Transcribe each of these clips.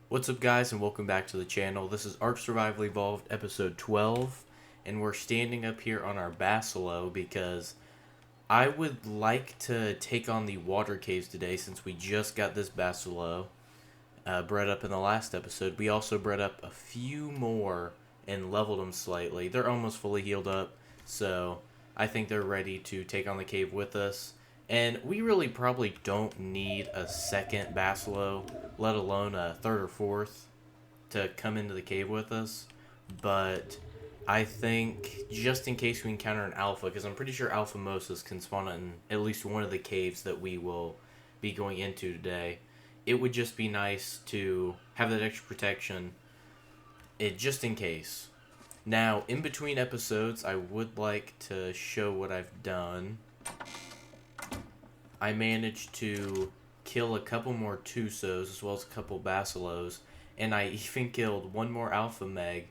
What's up guys and welcome back to the channel. This is ARK Survival Evolved episode 12 and we're standing up here on our Basilo because I would like to take on the water caves today since we just got this Basilo bred up in the last episode. We also bred up a few more and leveled them slightly. They're almost fully healed up, so I think they're ready to take on the cave with us. And we really probably don't need a second Basilo, let alone a third or fourth, to come into the cave with us. But I think just in case we encounter an alpha, because I'm pretty sure alpha mosas can spawn in at least one of the caves that we will be going into today, it would just be nice to have that extra protection, just in case. Now, in between episodes, I would like to show what I've done. I managed to kill a couple more Tusos as well as a couple Basilos, and I even killed one more Alpha Meg.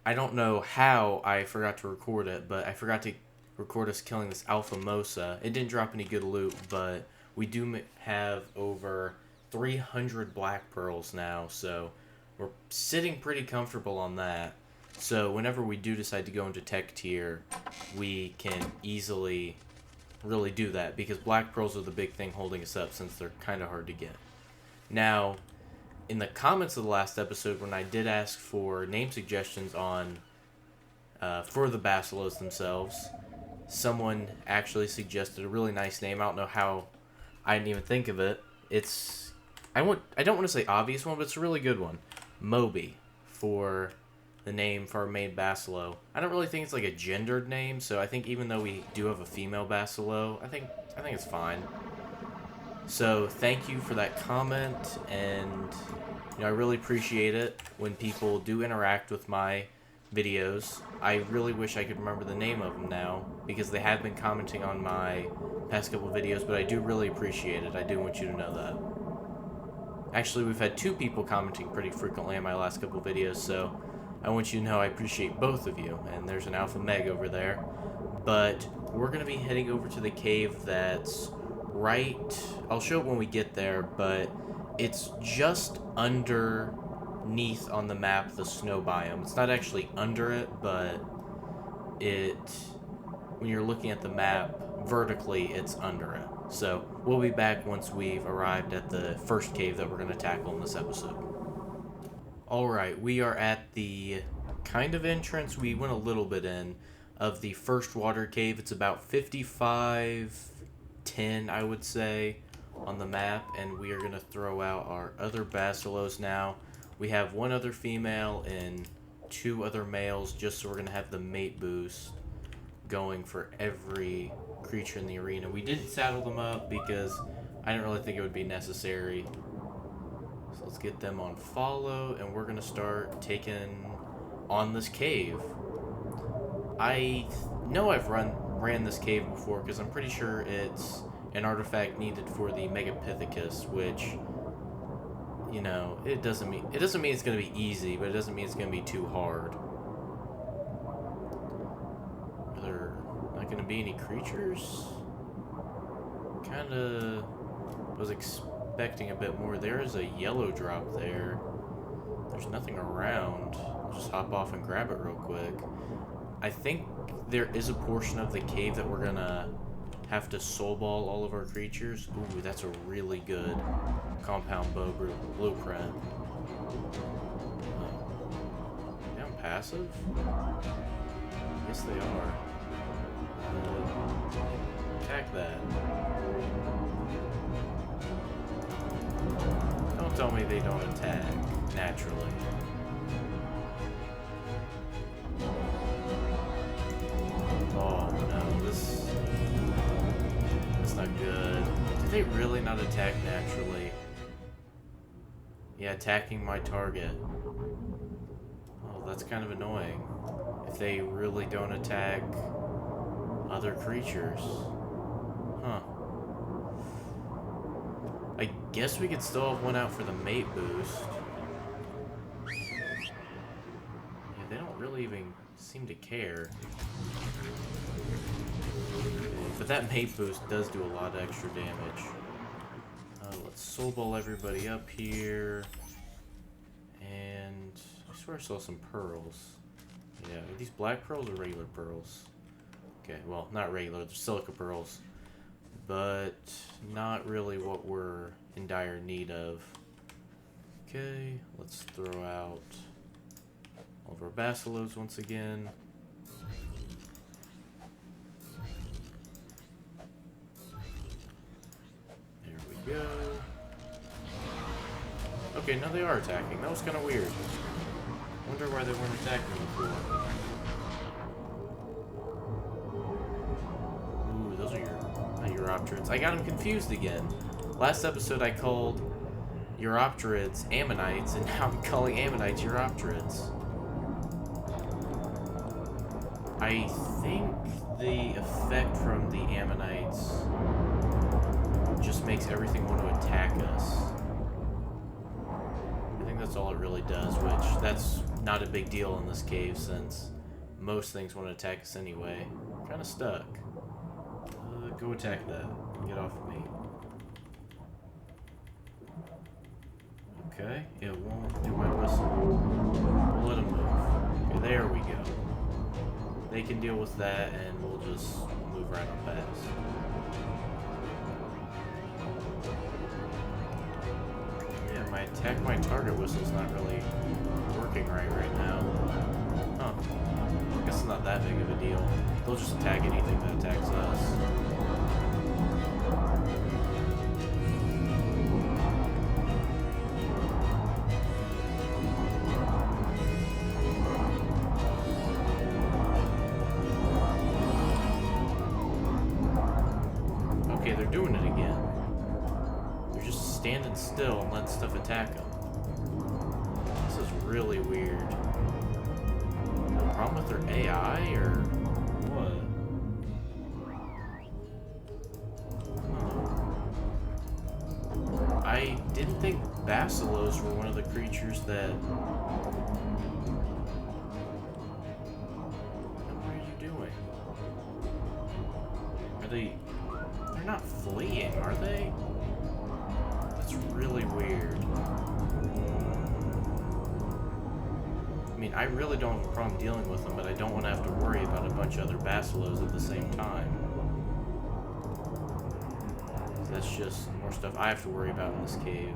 I don't know how I forgot to record it, but I forgot to record us killing this Alpha Mosa. It didn't drop any good loot, but we do have over 300 black pearls now, so we're sitting pretty comfortable on that. So whenever we do decide to go into tech tier, we can easily really do that, because black pearls are the big thing holding us up since they're kind of hard to get. Now, in the comments of the last episode, when I did ask for name suggestions on for the Basilos themselves, someone actually suggested a really nice name. I don't know how I didn't even think of it. It's I don't want to say obvious one, but it's a really good one. Moby for the name for our main Basilo. I don't really think it's like a gendered name, so I think even though we do have a female Basilo, I think it's fine. So thank you for that comment, and I really appreciate it when people do interact with my videos. I really wish I could remember the name of them now, because they have been commenting on my past couple videos, but I do really appreciate it. I do want you to know that. Actually, we've had two people commenting pretty frequently on my last couple videos, so I want you to know I appreciate both of you. And there's an Alpha Meg over there. But we're going to be heading over to the cave that's right... I'll show it when we get there, but it's just underneath on the map the snow biome. It's not actually under it, but when you're looking at the map vertically, it's under it. So we'll be back once we've arrived at the first cave that we're going to tackle in this episode. Alright, we are at the kind of entrance, we went a little bit in, of the first water cave. It's about 5510, I would say, on the map, and we are going to throw out our other Basilos now. We have one other female and two other males, just so we're going to have the mate boost going for every creature in the arena. We didn't saddle them up because I didn't really think it would be necessary. So let's get them on follow, and we're going to start taking on this cave. I know I've ran this cave before, because I'm pretty sure it's an artifact needed for the Megapithecus, which, it doesn't mean it's going to be easy, but it doesn't mean it's going to be too hard. Are there not going to be any creatures? Kind of was expecting a bit more. There is a yellow drop there. There's nothing around. I'll just hop off and grab it real quick. I think there is a portion of the cave that we're gonna have to soul ball all of our creatures. Ooh, that's a really good compound bow blueprint. They on passive? Yes, they are. Attack that. Don't tell me they don't attack naturally. Oh no, that's not good. Did they really not attack naturally? Yeah, attacking my target. Oh, that's kind of annoying. If they really don't attack other creatures. Huh. I guess we could still have one out for the mate boost. Yeah, they don't really even seem to care. But that mate boost does do a lot of extra damage. Let's soul ball everybody up here. swear I saw some pearls. Yeah, are these black pearls or regular pearls? Okay, well, not regular, they're silica pearls. But not really what we're in dire need of. Okay, let's throw out all of our Basilos once again. There we go. Okay, now they are attacking. That was kind of weird. Wonder why they weren't attacking before. Ooh, those are your Uropterids. I got them confused again. Last episode I called Uropterids Ammonites, and now I'm calling Ammonites Uropterids. I think the effect from the Ammonites just makes everything want to attack us. I think that's all it really does, which that's not a big deal in this cave since most things want to attack us anyway. I'm kind of stuck. Go attack that. Get off of me. Okay, it won't do my whistle. We'll let him move. Okay, there we go. They can deal with that, and we'll just move right on past. Yeah, my target whistle's not really working right now. Huh. I guess it's not that big of a deal. They'll just attack anything that attacks us. Okay, they're doing it again. They're just standing still and letting stuff attack them. This is really weird. No problem with their AI, or what? I didn't think Basilos were one of the creatures that... What are you doing? Are they... They're not fleeing, are they? That's really weird. I mean, I really don't have a problem dealing with them, but I don't want to have to worry about a bunch of other Basilos at the same time. That's just more stuff I have to worry about in this cave.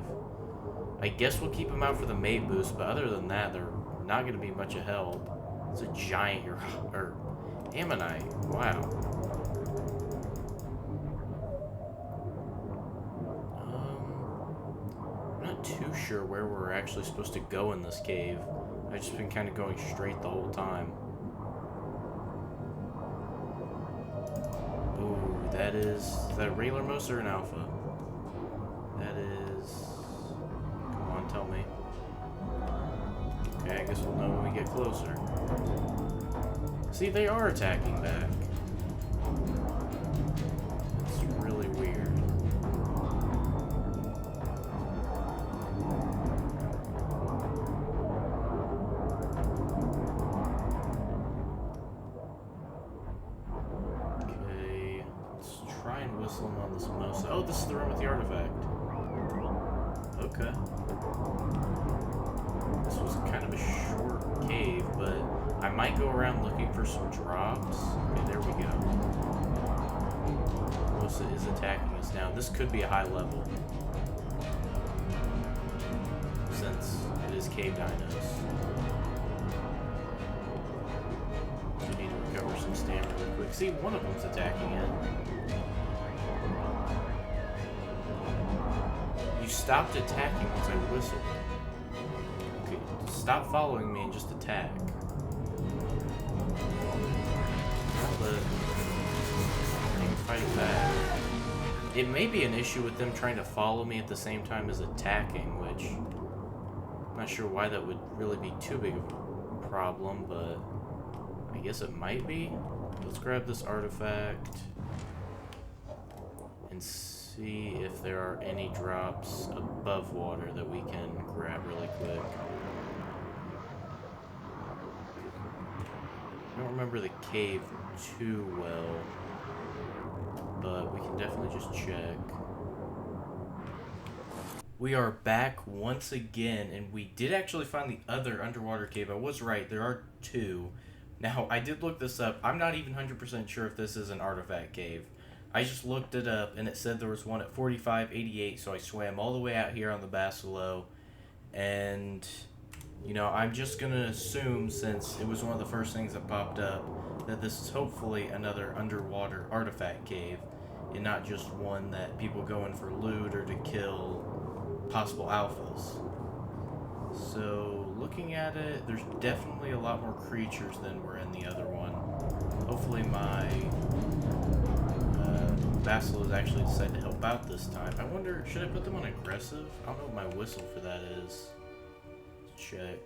I guess we'll keep them out for the mate boost, but other than that, they're not going to be much of help. It's a giant Ammonite. Wow. I'm not too sure where we're actually supposed to go in this cave. I've just been kind of going straight the whole time. Ooh, is that a regular Mosa or an alpha? That is... Come on, tell me. Okay, I guess we'll know when we get closer. See, they are attacking back. It's really weird. Okay, let's try and whistle him on this Mosa. Oh, this is the room with the artifact. Okay. This was kind of a short cave, but I might go around looking for some drops. Okay, there we go. Mosa is attacking us now. This could be a high level, since it is cave dinos. We need to recover some stamina real quick. See, one of them's attacking it. You stopped attacking once I whistled. Okay, stop following me and just attack. But I can fight back. It may be an issue with them trying to follow me at the same time as attacking, which I'm not sure why that would really be too big of a problem, but I guess it might be. Let's grab this artifact and see if there are any drops above water that we can grab really quick. I don't remember the cave too well, but we can definitely just check. We are back once again, and we did actually find the other underwater cave. I was right, there are two. Now, I did look this up. I'm not even 100% sure if this is an artifact cave. I just looked it up, and it said there was one at 4588, so I swam all the way out here on the Basilos. And, you know, I'm just going to assume, since it was one of the first things that popped up, that this is hopefully another underwater artifact cave, and not just one that people go in for loot or to kill possible alphas. So, looking at it, there's definitely a lot more creatures than were in the other one. Hopefully my Basilos actually decide to help out this time. I wonder, should I put them on aggressive? I don't know what my whistle for that is. Let's check.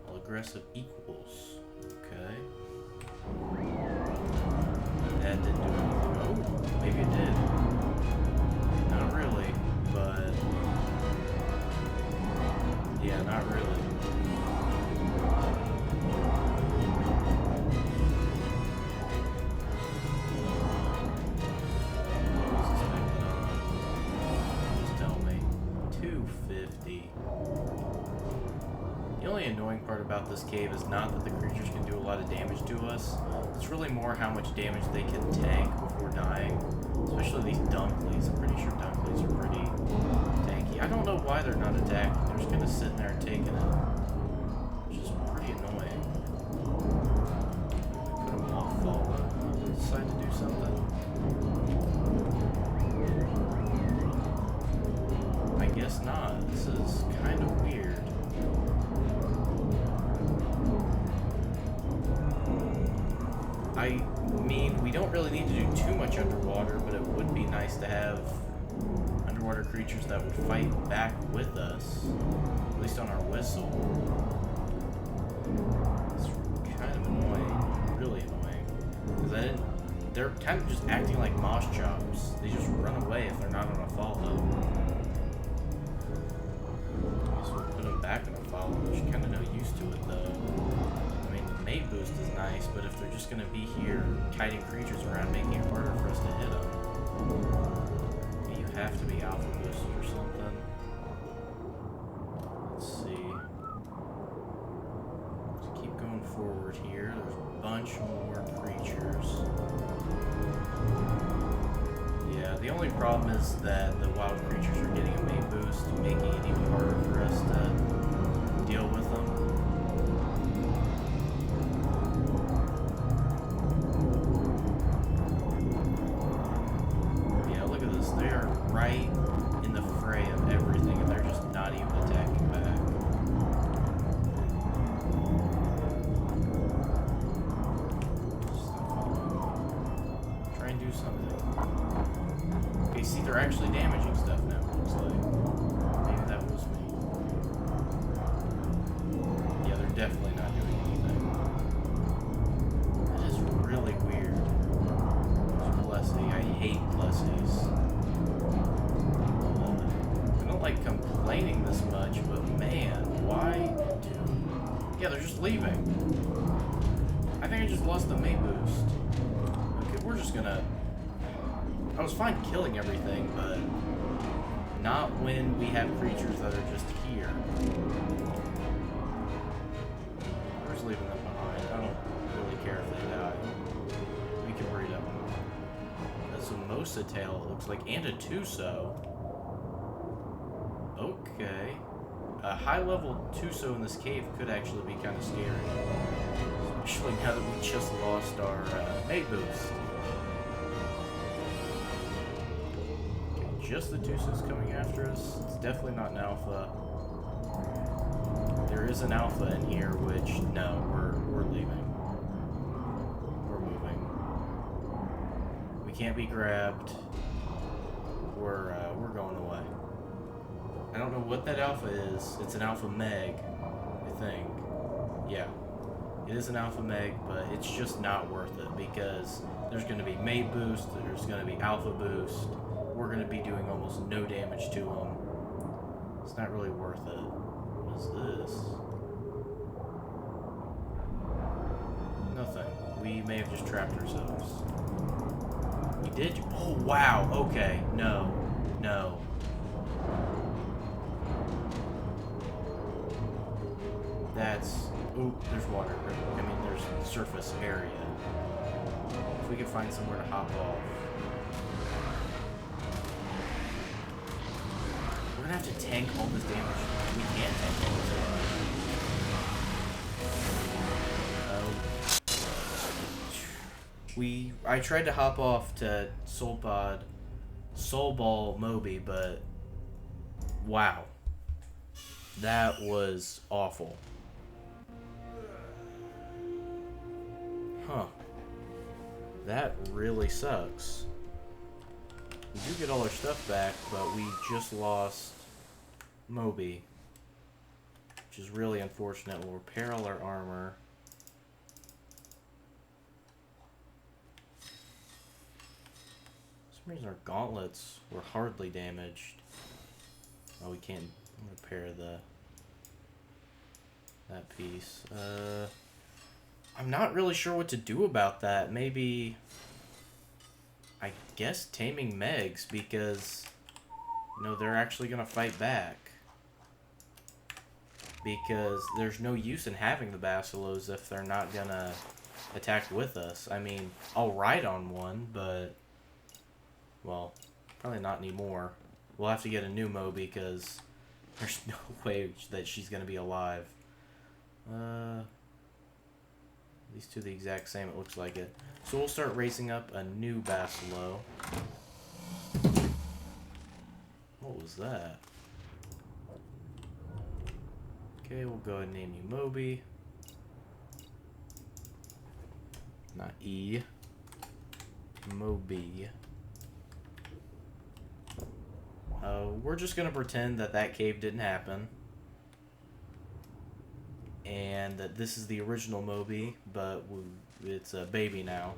All aggressive equals. Okay. That didn't do anything. Oh, maybe it did. Not really, but yeah, not really. Just tell me. 250. The only annoying part about this cave is not that the creatures can do a lot of damage to us. It's really more how much damage they can tank before dying. Especially these dunklies. I'm pretty sure dunklies are pretty tanky. I don't know why they're not attacking. They're just kind of sitting there taking it. Which is pretty annoying. We put them off falling. They decide to do something. I guess not. This is kind of weird. I mean, we don't really need to do too much underwater, but it would be nice to have underwater creatures that would fight back with us, at least on our whistle. It's kind of annoying, really annoying, because they're kind of just acting like moss chops. They just run away if they're not on a follow. I guess we'll put them back on a follow, which you're kind of no use to it though. Mate boost is nice, but if they're just going to be here kiting creatures around, making it harder for us to hit them, you have to be alpha boosted or something. Let's see. Let's keep going forward here. There's a bunch more creatures. Yeah, the only problem is that the wild creatures are getting a mate boost, making it even harder for us to deal with them. They are right in the fray of everything, and they're just not even attacking back. Try and do something. Okay, see, they're actually damaging stuff now, it looks like. Maybe that was me. Yeah, they're definitely not doing anything. That is really weird. Plessy. I hate Plessies. Like complaining this much, but man, why do... Yeah, they're just leaving. I think I just lost the mate boost. Okay, we're just gonna... I was fine killing everything, but not when we have creatures that are just here. We're just leaving them behind. I don't really care if they die. We can breed up. That's a Mosa tail, it looks like, and a Tuso. Okay. A high-level Tuso in this cave could actually be kind of scary. Especially now that we just lost our mate boost. Okay, just the Tusos coming after us. It's definitely not an alpha. There is an alpha in here, which, no, we're leaving. We're moving. We can't be grabbed. We're going away. I don't know what that alpha is. It's an alpha meg, I think. Yeah. It is an alpha meg, but it's just not worth it because there's going to be mate boost, there's going to be alpha boost. We're going to be doing almost no damage to them. It's not really worth it. What is this? Nothing. We may have just trapped ourselves. We did? Oh, wow. Okay. No. No. That's... Ooh, there's water. I mean, there's surface area. If we could find somewhere to hop off. We're gonna have to tank all this damage. We can't tank all this damage. I tried to hop off to Soul Ball Moby, but wow. That was awful. Huh. That really sucks. We do get all our stuff back, but we just lost Moby, which is really unfortunate. We'll repair all our armor. For some reason our gauntlets were hardly damaged. Oh, we can't repair that piece. I'm not really sure what to do about that. Maybe, I guess taming Megs, because, you know, they're actually gonna fight back. Because there's no use in having the Basilos if they're not gonna attack with us. I mean, I'll ride on one, but, well, probably not anymore. We'll have to get a new Moby, because there's no way that she's gonna be alive. These two are the exact same, it looks like it. So we'll start raising up a new Basilo. What was that? Okay, we'll go ahead and name you Moby. Not E. Moby. We're just gonna pretend that that cave didn't happen. And that this is the original Moby, but it's a baby now.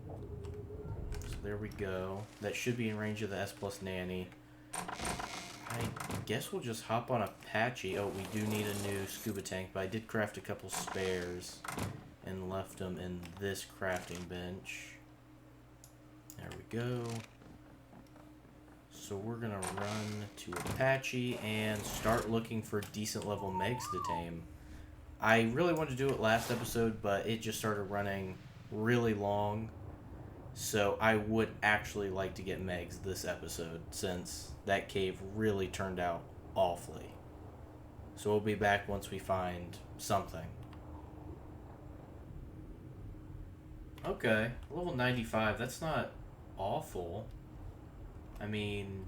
So there we go. That should be in range of the S+ Nanny. I guess we'll just hop on Apache. Oh, we do need a new scuba tank, but I did craft a couple spares and left them in this crafting bench. There we go. So we're gonna run to Apache and start looking for decent level Megs to tame. I really wanted to do it last episode, but it just started running really long. So I would actually like to get Megs this episode, since that cave really turned out awfully. So we'll be back once we find something. Okay, level 95, that's not awful. I mean,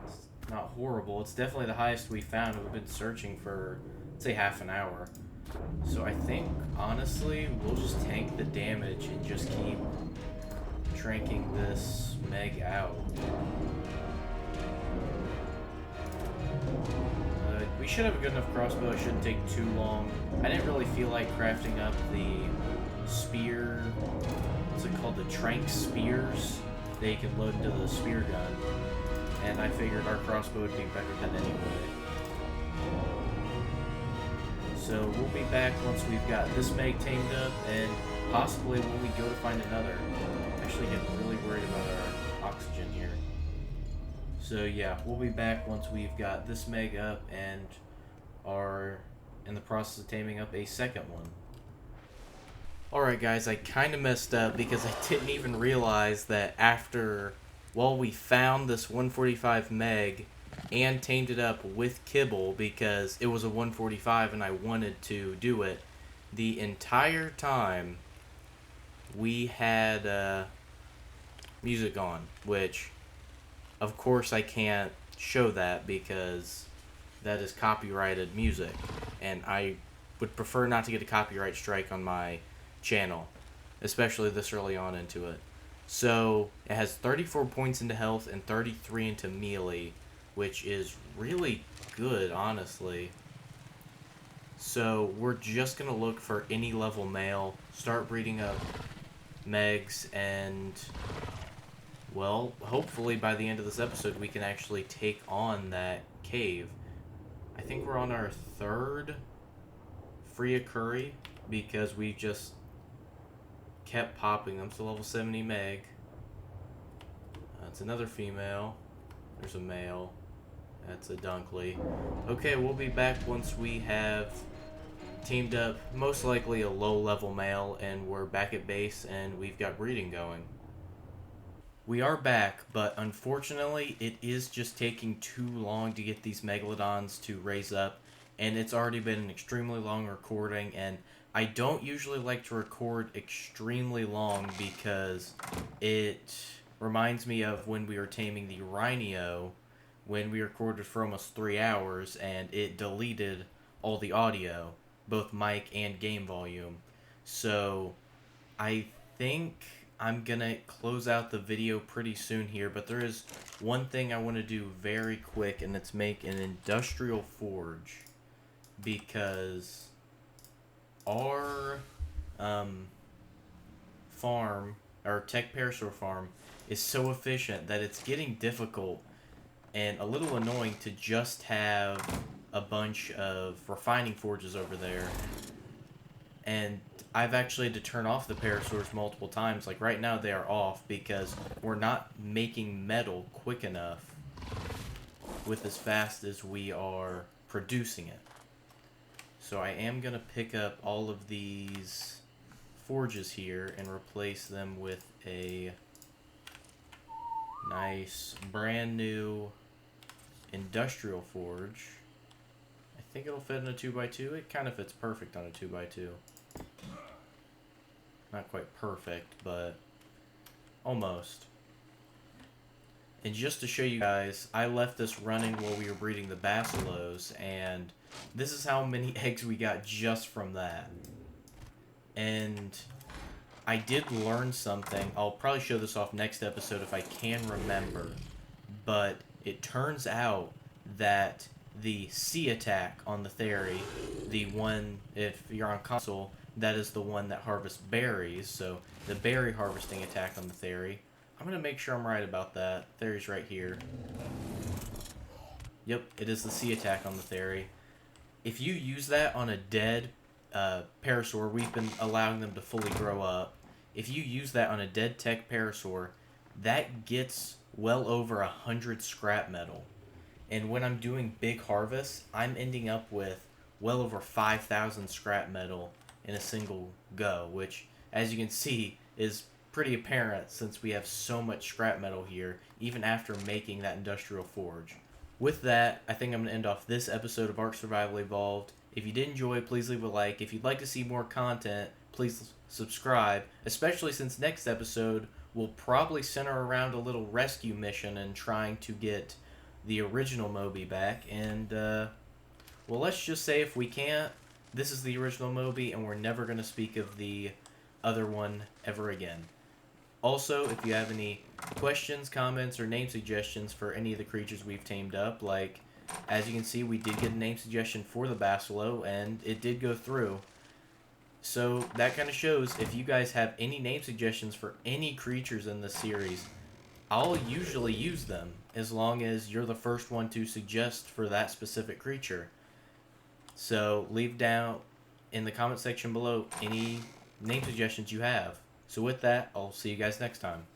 it's not horrible. It's definitely the highest we found. We've been searching for, let's say, half an hour. So I think, honestly, we'll just tank the damage and just keep tranking this Meg out. We should have a good enough crossbow. It shouldn't take too long. I didn't really feel like crafting up the spear. What's it called? The trank spears. They can load into the spear gun. And I figured our crossbow would be better than anyway. So we'll be back once we've got this Meg tamed up, and possibly when we go to find another. I'm actually getting really worried about our oxygen here. So yeah, we'll be back once we've got this Meg up and are in the process of taming up a second one. Alright guys, I kind of messed up because I didn't even realize that after, well, we found this 145 Meg and tamed it up with kibble because it was a 145 and I wanted to do it. The entire time we had music on, which of course I can't show that because that is copyrighted music, and I would prefer not to get a copyright strike on my channel, especially this early on into it. So it has 34 points into health and 33 into melee, which is really good, honestly. So we're just gonna look for any level male, start breeding up Megs, and well, hopefully by the end of this episode we can actually take on that cave. I think we're on our third Freya Curry because we just kept popping them. So level 70 Meg. It's another female. There's a male. That's a Dunkley. Okay, we'll be back once we have teamed up, most likely a low-level male, and we're back at base and we've got breeding going. We are back, but unfortunately it is just taking too long to get these megalodons to raise up, and it's already been an extremely long recording, and I don't usually like to record extremely long because it reminds me of when we were taming the Rhino, when we recorded for almost 3 hours and it deleted all the audio, both mic and game volume. So I think I'm gonna close out the video pretty soon here, but there is one thing I want to do very quick, and it's make an industrial forge, because our farm, our tech parasaur farm, is so efficient that it's getting difficult and a little annoying to just have a bunch of refining forges over there. And I've actually had to turn off the parasaurs multiple times. Like right now they are off because we're not making metal quick enough with as fast as we are producing it. So I am going to pick up all of these forges here and replace them with a nice brand new industrial forge. I think it'll fit in a 2x2. It kind of fits perfect on a 2x2. Not quite perfect, but almost. And just to show you guys, I left this running while we were breeding the Basilos, and this is how many eggs we got just from that. And I did learn something. I'll probably show this off next episode if I can remember. But it turns out that the C attack on the Theory, the one, if you're on console, that is the one that harvests berries. So the berry harvesting attack on the Theory. I'm going to make sure I'm right about that. Theory's right here. Yep, it is the C attack on the Theory. If you use that on a dead parasaur, we've been allowing them to fully grow up. If you use that on a dead tech parasaur, that gets well over 100 scrap metal. And when I'm doing big harvests, I'm ending up with well over 5,000 scrap metal in a single go, which, as you can see, is pretty apparent since we have so much scrap metal here, even after making that industrial forge. With that, I think I'm going to end off this episode of ARK Survival Evolved. If you did enjoy, please leave a like. If you'd like to see more content, please subscribe, especially since next episode will probably center around a little rescue mission and trying to get the original Moby back. And, well, let's just say if we can't, this is the original Moby, and we're never going to speak of the other one ever again. Also, if you have any questions, comments, or name suggestions for any of the creatures we've tamed up, like, as you can see, we did get a name suggestion for the Basilo, and it did go through. So that kind of shows if you guys have any name suggestions for any creatures in this series, I'll usually use them as long as you're the first one to suggest for that specific creature. So leave down in the comment section below any name suggestions you have. So with that, I'll see you guys next time.